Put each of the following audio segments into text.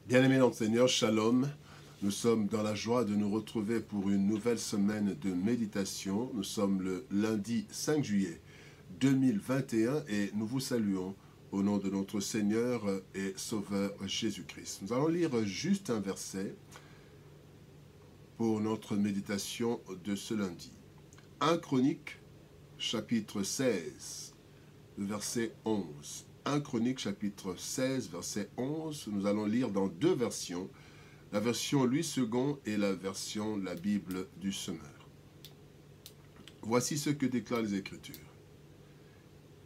Bien-aimés dans le Seigneur, Shalom. Nous sommes dans la joie de nous retrouver pour une nouvelle semaine de méditation. Nous sommes le lundi 5 juillet 2021 et nous vous saluons au nom de notre Seigneur et Sauveur Jésus-Christ. Nous allons lire juste un verset pour notre méditation de ce lundi. 1 Chronique, chapitre 16, verset 11. 1 Chronique, chapitre 16, verset 11. Nous allons lire dans deux versions. La version Louis II et la version la Bible du Semeur. Voici ce que déclarent les Écritures.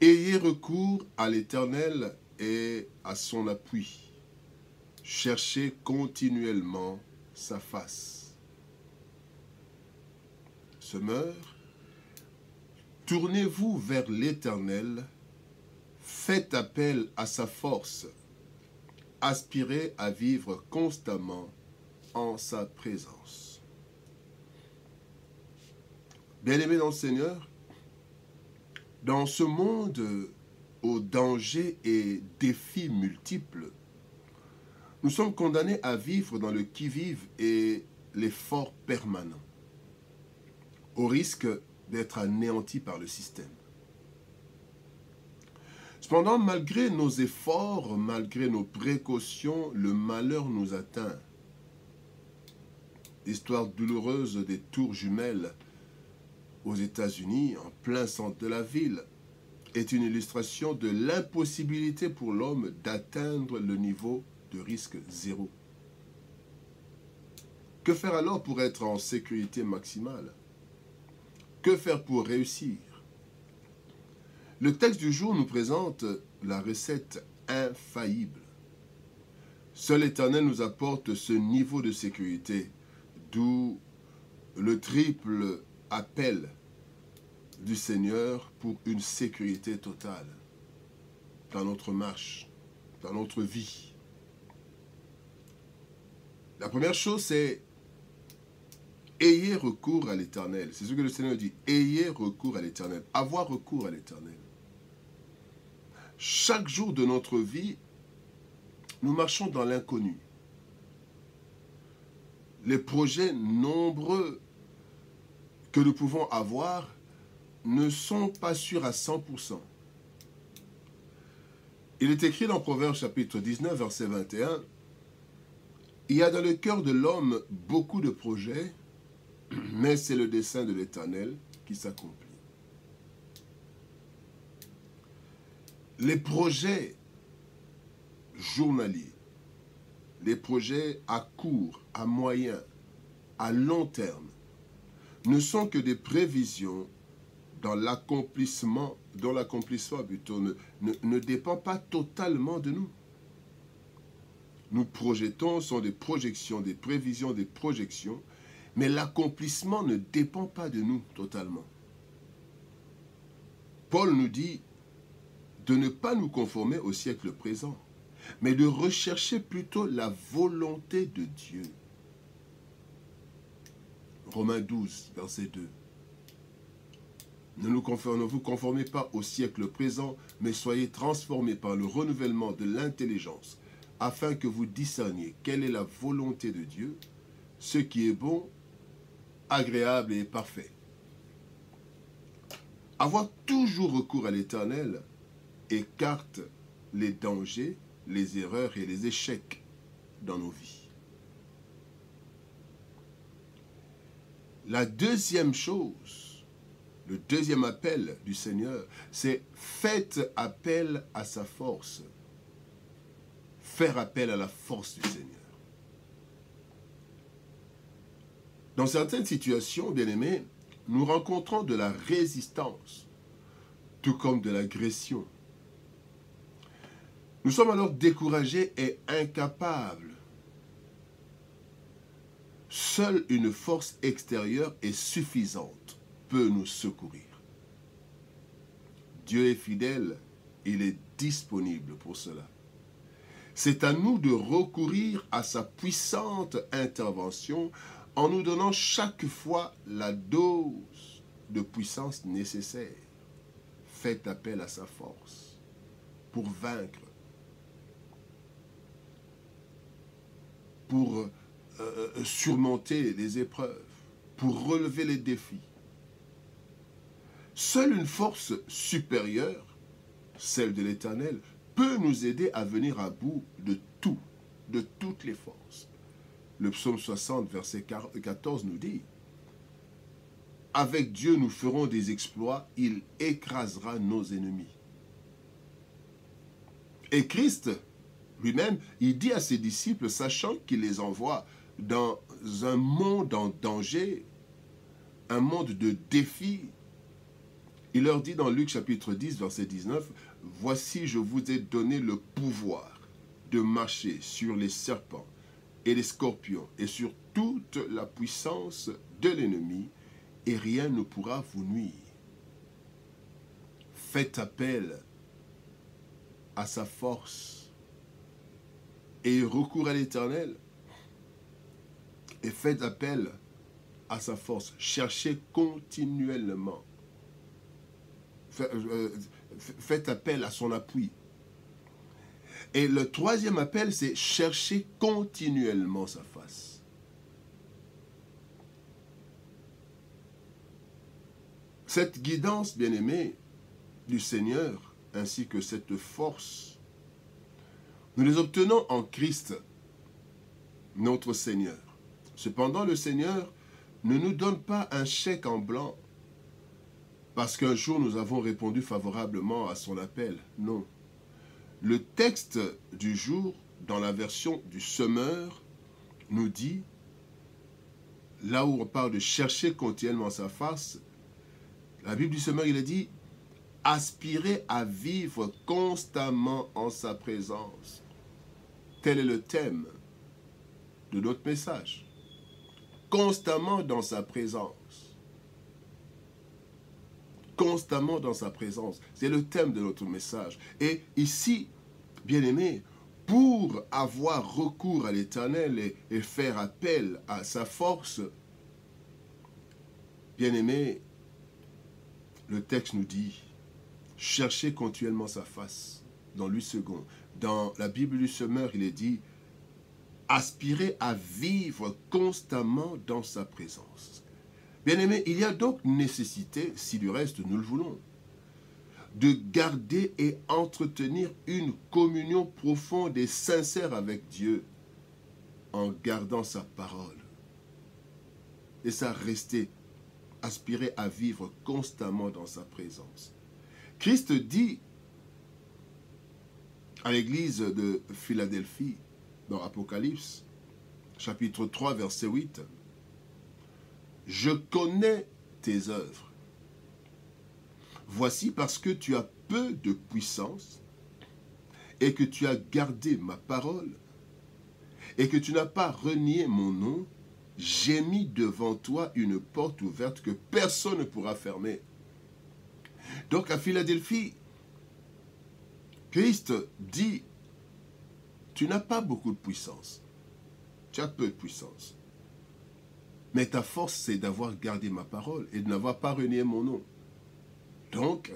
Ayez recours à l'Éternel et à son appui. Cherchez continuellement sa face. Semeur, tournez-vous vers l'Éternel, faites appel à sa force, aspirez à vivre constamment en sa présence. Bien-aimés dans le Seigneur, dans ce monde aux dangers et défis multiples, nous sommes condamnés à vivre dans le qui-vive et l'effort permanent, au risque d'être anéantis par le système. Cependant, malgré nos efforts, malgré nos précautions, le malheur nous atteint. L'histoire douloureuse des tours jumelles aux États-Unis, en plein centre de la ville, est une illustration de l'impossibilité pour l'homme d'atteindre le niveau de risque zéro. Que faire alors pour être en sécurité maximale? Que faire pour réussir? Le texte du jour nous présente la recette infaillible. Seul l'Éternel nous apporte ce niveau de sécurité, d'où le triple appel du Seigneur pour une sécurité totale dans notre marche, dans notre vie. La première chose, c'est ayez recours à l'Éternel. C'est ce que le Seigneur dit. Ayez recours à l'Éternel. Avoir recours à l'Éternel. Chaque jour de notre vie, nous marchons dans l'inconnu. Les projets nombreux que nous pouvons avoir ne sont pas sûrs à 100%. Il est écrit dans Proverbes chapitre 19, verset 21, « Il y a dans le cœur de l'homme beaucoup de projets, mais c'est le dessein de l'Éternel qui s'accomplit. » Les projets journaliers, les projets à court, à moyen, à long terme, ne sont que des prévisions dont l'accomplissement plutôt ne dépend pas totalement de nous. Nous projetons, sont des projections, des prévisions, des projections, mais l'accomplissement ne dépend pas de nous totalement. Paul nous dit de ne pas nous conformer au siècle présent, mais de rechercher plutôt la volonté de Dieu. Romains 12, verset 2. Ne vous conformez pas au siècle présent, mais soyez transformés par le renouvellement de l'intelligence, afin que vous discerniez quelle est la volonté de Dieu, ce qui est bon, agréable et parfait. Avoir toujours recours à l'Éternel écarte les dangers, les erreurs et les échecs dans nos vies. La deuxième chose, le deuxième appel du Seigneur, c'est faites appel à sa force. Faire appel à la force du Seigneur. Dans certaines situations, bien-aimés, nous rencontrons de la résistance, tout comme de l'agression. Nous sommes alors découragés et incapables. Seule une force extérieure et suffisante peut nous secourir. Dieu est fidèle, il est disponible pour cela. C'est à nous de recourir à sa puissante intervention en nous donnant chaque fois la dose de puissance nécessaire. Faites appel à sa force pour vaincre. pour surmonter les épreuves, pour relever les défis. Seule une force supérieure, celle de l'Éternel, peut nous aider à venir à bout de tout, de toutes les forces. Le psaume 60, verset 14 nous dit « Avec Dieu, nous ferons des exploits, il écrasera nos ennemis. » Et Christ, lui-même, il dit à ses disciples, sachant qu'il les envoie dans un monde en danger, un monde de défis, il leur dit dans Luc chapitre 10, verset 19, « Voici, je vous ai donné le pouvoir de marcher sur les serpents et les scorpions et sur toute la puissance de l'ennemi, et rien ne pourra vous nuire. » Faites appel à sa force et recours à l'Éternel, et faites appel à sa force. Cherchez continuellement. Faites appel à son appui. Et le troisième appel, c'est chercher continuellement sa face. Cette guidance, bien-aimée, du Seigneur, ainsi que cette force, nous les obtenons en Christ, notre Seigneur. Cependant, le Seigneur ne nous donne pas un chèque en blanc parce qu'un jour nous avons répondu favorablement à son appel. Non. Le texte du jour, dans la version du Semeur, nous dit, là où on parle de chercher continuellement sa face, la Bible du Semeur, il a dit, aspirer à vivre constamment en sa présence. Tel est le thème de notre message. Constamment dans sa présence. Constamment dans sa présence. C'est le thème de notre message. Et ici, bien-aimés, pour avoir recours à l'Éternel et faire appel à sa force, bien-aimés, le texte nous dit, cherchez continuellement sa face. Dans 8 secondes. Dans la Bible du Semeur, il est dit, aspirer à vivre constamment dans sa présence. Bien-aimés, il y a donc nécessité, si du reste nous le voulons, de garder et entretenir une communion profonde et sincère avec Dieu en gardant sa parole. Et ça, rester, aspirer à vivre constamment dans sa présence. Christ dit à l'église de Philadelphie, dans Apocalypse, chapitre 3, verset 8, « Je connais tes œuvres. Voici parce que tu as peu de puissance et que tu as gardé ma parole et que tu n'as pas renié mon nom, j'ai mis devant toi une porte ouverte que personne ne pourra fermer. » Donc à Philadelphie, Christ dit, tu n'as pas beaucoup de puissance, tu as peu de puissance. Mais ta force, c'est d'avoir gardé ma parole et de n'avoir pas renié mon nom. Donc,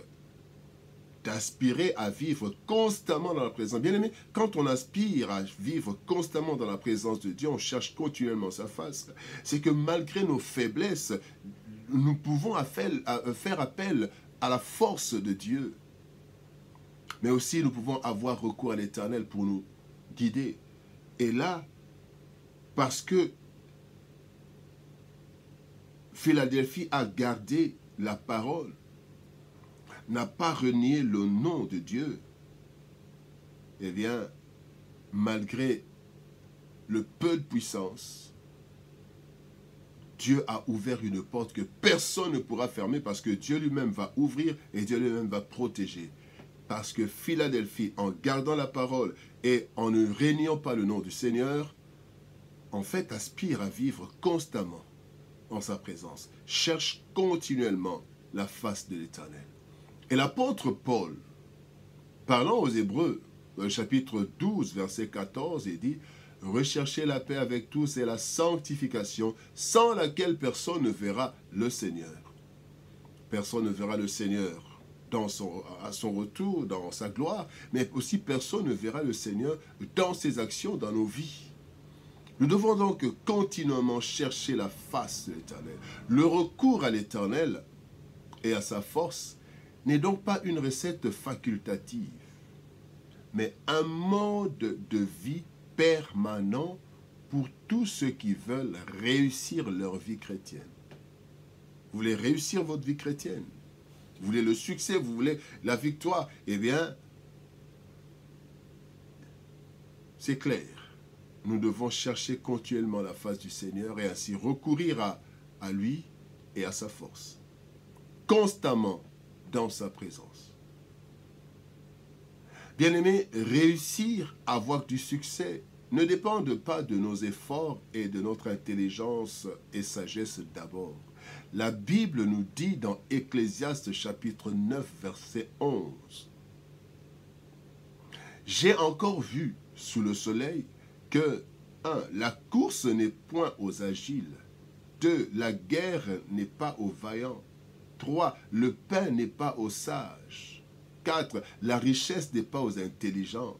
d'aspirer à vivre constamment dans la présence. Bien aimé, quand on aspire à vivre constamment dans la présence de Dieu, on cherche continuellement sa face. C'est que malgré nos faiblesses, nous pouvons faire appel à la force de Dieu. Mais aussi, nous pouvons avoir recours à l'Éternel pour nous guider. Et là, parce que Philadelphie a gardé la parole, n'a pas renié le nom de Dieu, eh bien, malgré le peu de puissance, Dieu a ouvert une porte que personne ne pourra fermer parce que Dieu lui-même va ouvrir et Dieu lui-même va protéger. Parce que Philadelphie, en gardant la parole et en ne régnant pas le nom du Seigneur, en fait, aspire à vivre constamment en sa présence, cherche continuellement la face de l'Éternel. Et l'apôtre Paul, parlant aux Hébreux, dans le chapitre 12, verset 14, il dit « Recherchez la paix avec tous et la sanctification, sans laquelle personne ne verra le Seigneur. » Personne ne verra le Seigneur à son retour, dans sa gloire, mais aussi personne ne verra le Seigneur dans ses actions, dans nos vies. Nous devons donc continuellement chercher la face de l'Éternel. Le recours à l'Éternel et à sa force n'est donc pas une recette facultative, mais un mode de vie permanent pour tous ceux qui veulent réussir leur vie chrétienne. Vous voulez réussir votre vie chrétienne? Vous voulez le succès? Vous voulez la victoire? Eh bien, c'est clair. Nous devons chercher continuellement la face du Seigneur et ainsi recourir à lui et à sa force. Constamment dans sa présence. Bien-aimés, réussir à avoir du succès ne dépend pas de nos efforts et de notre intelligence et sagesse d'abord. La Bible nous dit dans Ecclésiaste chapitre 9, verset 11. J'ai encore vu sous le soleil que 1. La course n'est point aux agiles. 2. La guerre n'est pas aux vaillants. 3. Le pain n'est pas aux sages. 4. La richesse n'est pas aux intelligents.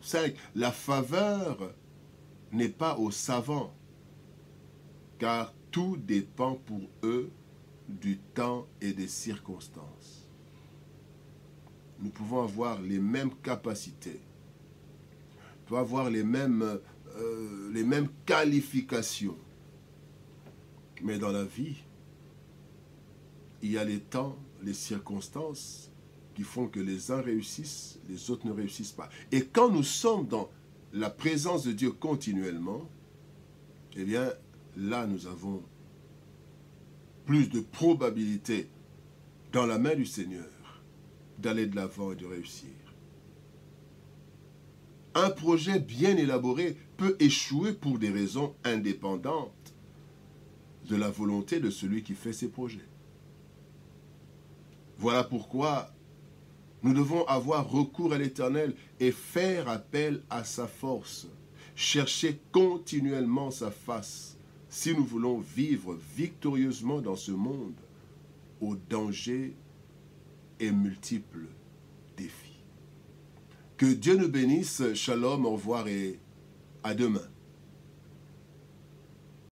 5. La faveur n'est pas aux savants. Car tout dépend pour eux du temps et des circonstances. Nous pouvons avoir les mêmes capacités, nous pouvons avoir les mêmes qualifications. Mais dans la vie, il y a les temps, les circonstances qui font que les uns réussissent, les autres ne réussissent pas. Et quand nous sommes dans la présence de Dieu continuellement, eh bien, là, nous avons plus de probabilité dans la main du Seigneur d'aller de l'avant et de réussir. Un projet bien élaboré peut échouer pour des raisons indépendantes de la volonté de celui qui fait ses projets. Voilà pourquoi nous devons avoir recours à l'Éternel et faire appel à sa force, chercher continuellement sa face, si nous voulons vivre victorieusement dans ce monde, aux dangers et multiples défis. Que Dieu nous bénisse. Shalom, au revoir et à demain.